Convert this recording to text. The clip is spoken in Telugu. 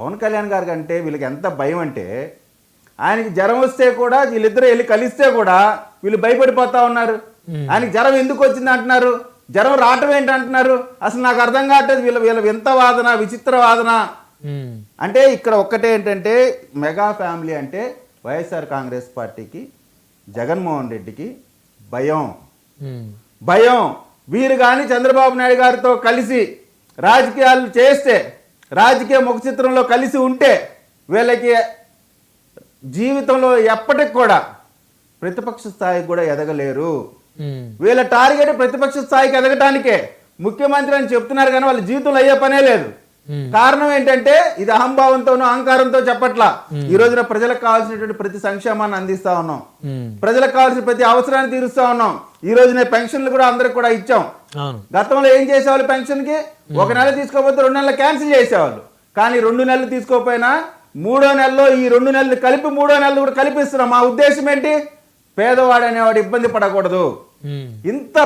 పవన్ కళ్యాణ్ గారికి అంటే వీళ్ళకి ఎంత భయం అంటే ఆయనకి జ్వరం వస్తే కూడా వీళ్ళిద్దరూ వెళ్ళి కలిస్తే కూడా వీళ్ళు భయపడిపోతా ఉన్నారు. ఆయనకి జ్వరం ఎందుకు వచ్చింది అంటున్నారు, జ్వరం రావటం ఏంటి అంటున్నారు. అసలు నాకు అర్థం కావట్లేదు వీళ్ళ వింత వాదన, విచిత్ర వాదన. అంటే ఇక్కడ ఒక్కటే ఏంటంటే మెగా ఫ్యామిలీ అంటే వైఎస్ఆర్ కాంగ్రెస్ పార్టీకి, జగన్మోహన్ రెడ్డికి భయం. వీరు కానీ చంద్రబాబు నాయుడు గారితో కలిసి రాజకీయాలు చేస్తే, రాజకీయ ముఖ చిత్రంలో కలిసి ఉంటే వీళ్ళకి జీవితంలో ఎప్పటికి కూడా ప్రతిపక్ష స్థాయికి కూడా ఎదగలేరు. వీళ్ళ టార్గెట్ ప్రతిపక్ష స్థాయికి ఎదగటానికే. ముఖ్యమంత్రి అని చెప్తున్నారు కానీ వాళ్ళ జీవితంలో అయ్యే పనే లేదు. కారణం ఏంటంటే ఇది అహంభావంతోనూ అహంకారంతో చెప్పట్లా. ఈ రోజున ప్రజలకు కావాల్సినటువంటి ప్రతి సంక్షేమాన్ని అందిస్తా ఉన్నాం, ప్రజలకు కావాల్సిన ప్రతి అవసరాన్ని తీరుస్తా ఉన్నాం. ఈ రోజున పెన్షన్లు కూడా అందరికి కూడా ఇచ్చాం. గతంలో ఏం చేసేవాళ్ళు, పెన్షన్ కి ఒక నెల తీసుకోకపోతే 2 నెలలు క్యాన్సిల్ చేసేవాళ్ళు. కానీ 2 నెలలు తీసుకోకపోయినా 3వ నెలలో ఈ 2 నెలలు కలిపి 3వ నెలలు కూడా కల్పిస్తున్నాం. మా ఉద్దేశం ఏంటి, పేదవాడు అనేవాడు ఇబ్బంది పడకూడదు. ఇంత